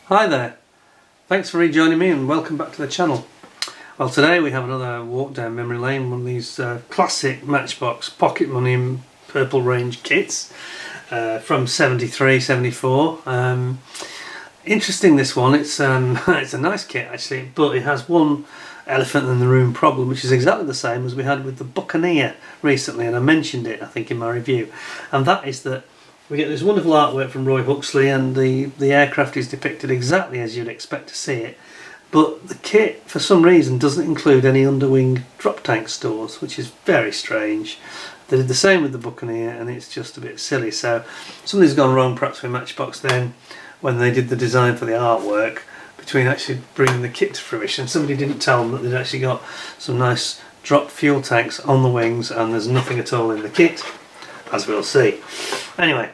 Hi there, thanks for rejoining me and welcome back to the channel. Well, today we have another walk down memory lane, one of these classic Matchbox pocket money and purple range kits from 73, 74. Interesting, this one. It's it's a nice kit actually, but it has one elephant in the room problem, which is exactly the same as we had with the Buccaneer recently, and I mentioned it I think in my review, and that is that we get this wonderful artwork from Oxley, and the aircraft is depicted exactly as you'd expect to see it, but the kit for some reason doesn't include any underwing drop tank stores, which is very strange. They did the same with the Buccaneer and it's just a bit silly, so something's gone wrong perhaps with Matchbox then when they did the design for the artwork between actually bringing the kit to fruition. Somebody didn't tell them that they'd actually got some nice drop fuel tanks on the wings, and there's nothing at all in the kit, as we'll see. Anyway,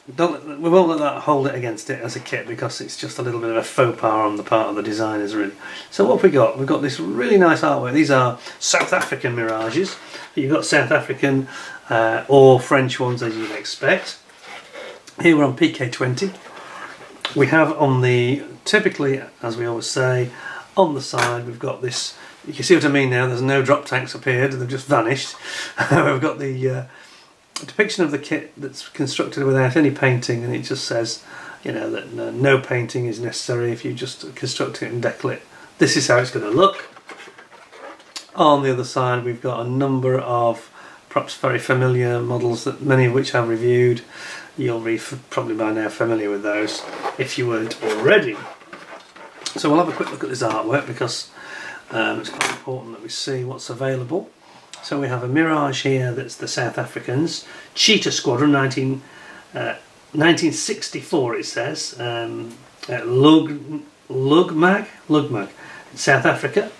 we won't let that hold it against it as a kit, because it's just a little bit of a faux pas on the part of the designers really. So what have we got? We've got this really nice artwork. These are South African Mirages. You've got South African or French ones as you'd expect. Here we're on PK-20. We have on the, typically as we always say, on the side we've got this, you can see what I mean now, there's no drop tanks appeared, they've just vanished. We've got the depiction of the kit that's constructed without any painting, and it just says, you know, that no painting is necessary if you just construct it and decal it. This is how it's going to look. On the other side we've got a number of perhaps very familiar models that many of which I've reviewed. You'll be probably by now familiar with those if you weren't already. So we'll have a quick look at this artwork, because it's quite important that we see what's available. So we have a Mirage here, that's the South Africans. Cheetah Squadron, 1964 it says. Lugmag, South Africa.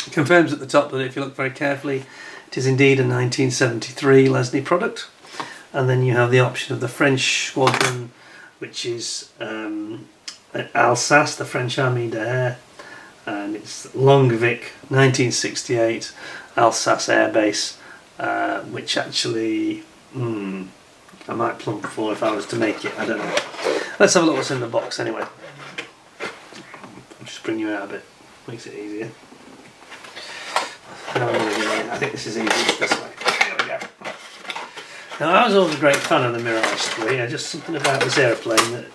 It confirms at the top that if you look very carefully, it is indeed a 1973 Lesney product. And then you have the option of the French Squadron, which is Alsace, the French Army d'Air, and it's Longvic 1968 Alsace Air Base, which actually I might plump for if I was to make it, I don't know. Let's have a look what's in the box anyway. I'll just bring you out a bit, makes it easier. I think this is easier this way. There we go. Now, I was always a great fan of the Mirage 3, just something about this aeroplane that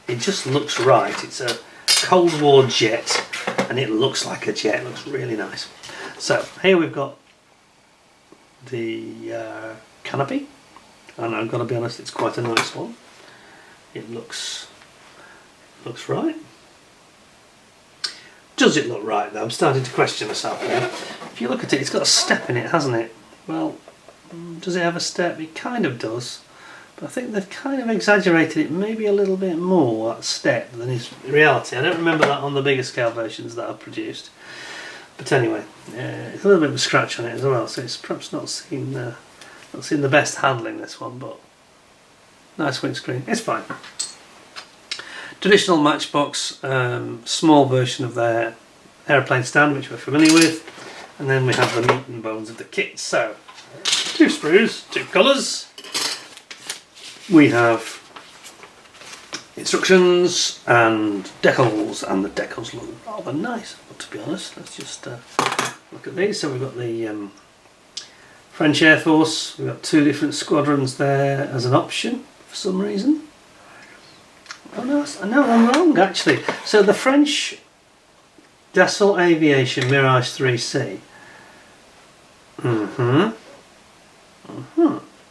it just looks right. It's a Cold War jet and it looks like a jet, it looks really nice. So here we've got the canopy, and I've got to be honest, it's quite a nice one. It looks right. Does it look right though? I'm starting to question myself now. If you look at it, it's got a step in it, hasn't it? Well, does it have a step? It kind of does, but I think they've kind of exaggerated it maybe a little bit more, that step, than is reality. I don't remember that on the bigger scale versions that I've produced. But anyway, it's a little bit of a scratch on it as well, so it's perhaps not seen the best handling, this one, but nice windscreen, it's fine. Traditional Matchbox, small version of their aeroplane stand, which we're familiar with, and then we have the meat and bones of the kit. So, 2 sprues, 2 colours. We have instructions and decals, and the decals look rather nice, but to be honest. Let's just look at these. So we've got the French Air Force. We've got 2 different squadrons there as an option for some reason. Oh no, I'm wrong actually. So the French Decals Aviation Mirage 3C.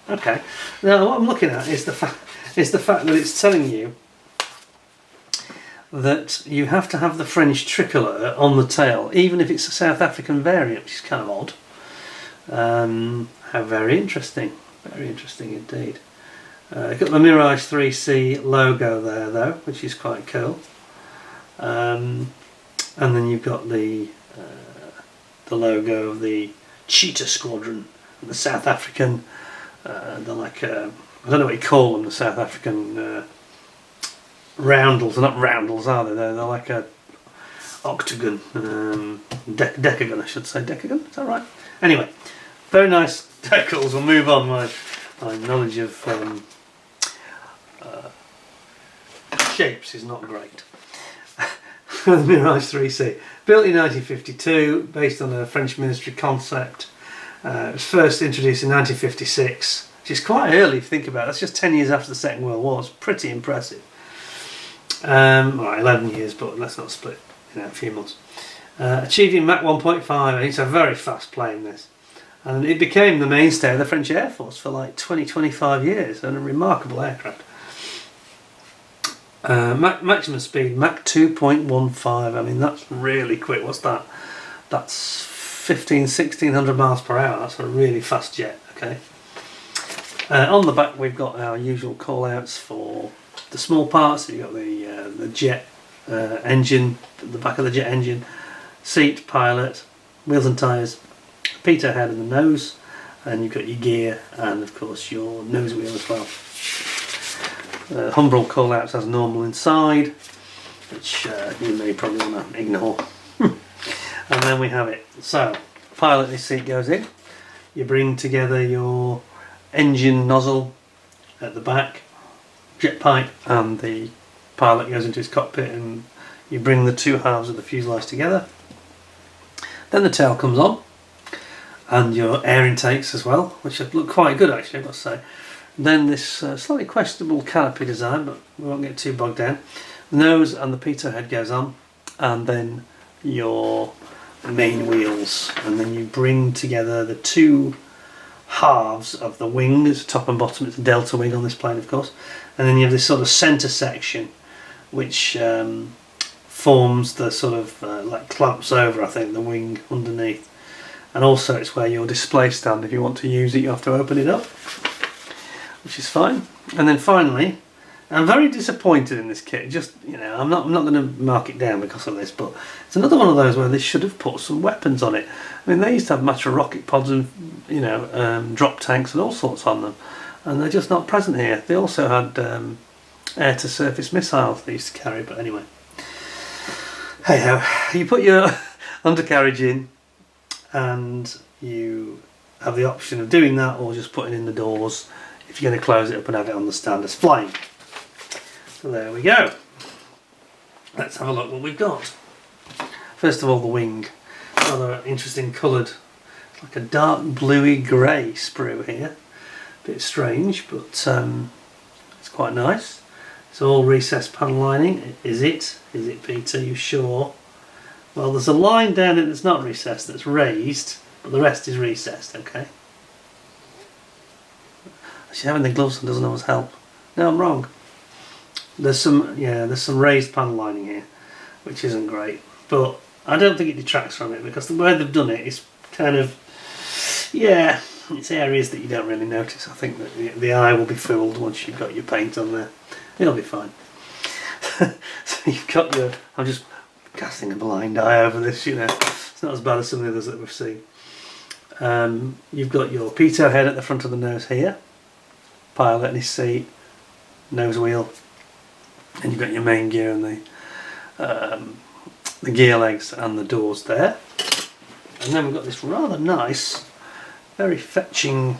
Okay. Now what I'm looking at is the fact that it's telling you that you have to have the French tricolour on the tail, even if it's a South African variant, which is kind of odd. How very interesting indeed. You've got the Mirage 3C logo there though, which is quite cool. And then you've got the logo of the Cheetah Squadron, the South African, they're like, I don't know what you call them, the South African roundels. They're not roundels, are they? They're like a octagon, decagon I should say. Decagon, is that right? Anyway, very nice decals. We'll move on. My knowledge of shapes is not great. The Mirage 3C, built in 1952, based on a French ministry concept. It was first introduced in 1956, which is quite early if you think about it. That's just 10 years after the Second World War. It's pretty impressive. Well, 11 years, but let's not split, a few months. Achieving Mach 1.5, it's a very fast plane, this. And it became the mainstay of the French Air Force for like 20-25 years, and a remarkable aircraft. Maximum speed, Mach 2.15, I mean that's really quick. What's that? That's 1600 miles per hour. That's a really fast jet, okay? On the back we've got our usual call outs for the small parts. You've got the jet engine, the back of the jet engine, seat, pilot, wheels and tyres, pitot head and the nose, and you've got your gear and of course your nose wheel as well. Humbrol call outs as normal inside, which you may probably want to ignore. And then we have it. So, pilot, this seat goes in. You bring together your engine nozzle at the back, jet pipe, and the pilot goes into his cockpit, and you bring the two halves of the fuselage together. Then the tail comes on, and your air intakes as well, which look quite good actually, I've got to say. Then this slightly questionable canopy design, but we won't get too bogged down. The nose and the pitot head goes on, and then your main wheels, and then you bring together the two halves of the wings, top and bottom. It's a delta wing on this plane, of course, and then you have this sort of centre section, which forms the sort of like clamps over, I think, the wing underneath, and also it's where your display stand. If you want to use it, you have to open it up, which is fine. And then finally, I'm very disappointed in this kit. Just, I'm not going to mark it down because of this, but it's another one of those where they should have put some weapons on it. I mean, they used to have matter rocket pods and drop tanks and all sorts on them, and they're just not present here. They also had air-to-surface missiles they used to carry, but anyway. Hey ho, you put your undercarriage in, and you have the option of doing that or just putting in the doors if you're going to close it up and have it on the stand as flying. So there we go. Let's have a look what we've got. First of all, the wing. Rather interesting coloured, it's like a dark bluey grey sprue here. Bit strange, but it's quite nice. It's all recessed panel lining. Is it? Is it, Peter? You sure? Well, there's a line down it that's not recessed, that's raised, but the rest is recessed, okay? Actually, having the gloves on doesn't always help. No, I'm wrong. There's some raised panel lining here, which isn't great, but I don't think it detracts from it because the way they've done it is kind of, it's areas that you don't really notice. I think that the eye will be fooled once you've got your paint on there. It'll be fine. So you've got your, I'm just casting a blind eye over this, it's not as bad as some of the others that we've seen. You've got your pitot head at the front of the nose here, pilot and his seat, nose wheel, and you've got your main gear and the gear legs and the doors there. And then we've got this rather nice, very fetching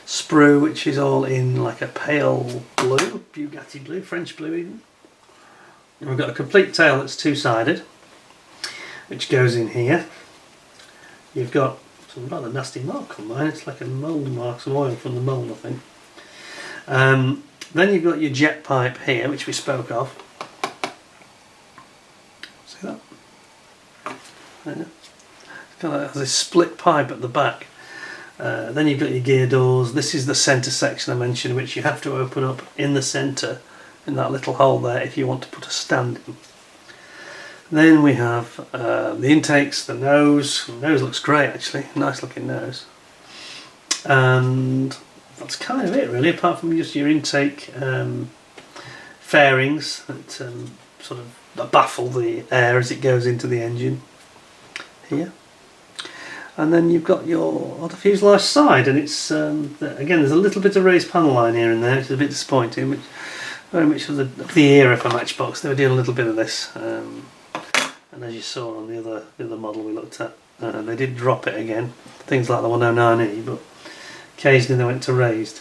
sprue, which is all in like a pale blue, Bugatti blue, French blue even. And we've got a complete tail that's two-sided, which goes in here. You've got some rather nasty mark on mine. It's like a mould mark, some oil from the mould, I think. Then you've got your jet pipe here, which we spoke of. See that? There. It's kind of has this split pipe at the back. Then you've got your gear doors. This is the centre section I mentioned, which you have to open up in the centre, in that little hole there, if you want to put a stand in. Then we have the intakes, the nose. The nose looks great actually, nice looking nose. And that's kind of it really, apart from just your intake fairings that sort of baffle the air as it goes into the engine here. And then you've got your fuselage side, and it's again there's a little bit of raised panel line here and there, which is a bit disappointing, which very much of the era for Matchbox. They were doing a little bit of this, and as you saw on the other model we looked at, they did drop it again, things like the 109E, but occasionally they went to raised.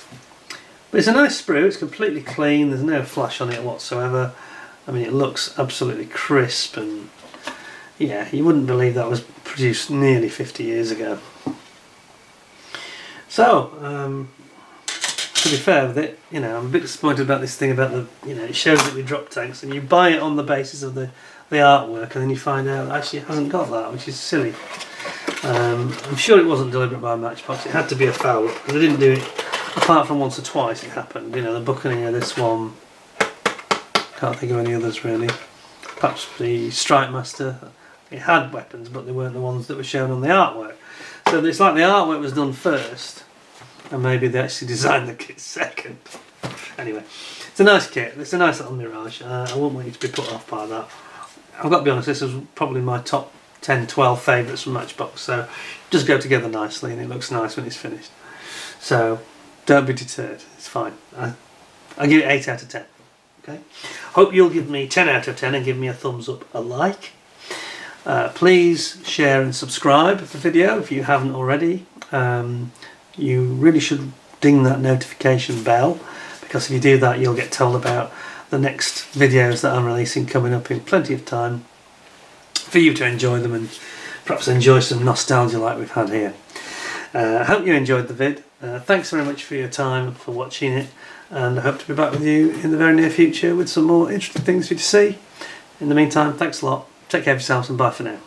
But it's a nice sprue, it's completely clean, there's no flash on it whatsoever. I mean, it looks absolutely crisp, and yeah, you wouldn't believe that was produced nearly 50 years ago. So, to be fair with it, you know, I'm a bit disappointed about this thing about the, you know, it shows it with drop tanks, and you buy it on the basis of the artwork, and then you find out actually it hasn't got that, which is silly. I'm sure it wasn't deliberate by Matchbox, it had to be a foul, because they didn't do it, apart from once or twice it happened. You know, the Buccaneer, this one, can't think of any others really. Perhaps the Strike Master, it had weapons, but they weren't the ones that were shown on the artwork. So it's like the artwork was done first, and maybe they actually designed the kit second. Anyway, it's a nice kit, it's a nice little Mirage. I wouldn't want you to be put off by that. I've got to be honest, this is probably my top 10, 12 favourites from Matchbox, so it does go together nicely and it looks nice when it's finished. So don't be deterred, it's fine. I give it 8 out of 10. Okay. Hope you'll give me 10 out of 10 and give me a thumbs up, a like. Please share and subscribe to the video if you haven't already. You really should ding that notification bell, because if you do that you'll get told about the next videos that I'm releasing coming up in plenty of time for you to enjoy them and perhaps enjoy some nostalgia like we've had here. I hope you enjoyed the vid. Thanks very much for your time, for watching it, and I hope to be back with you in the very near future with some more interesting things for you to see. In the meantime, thanks a lot, take care of yourselves, and bye for now.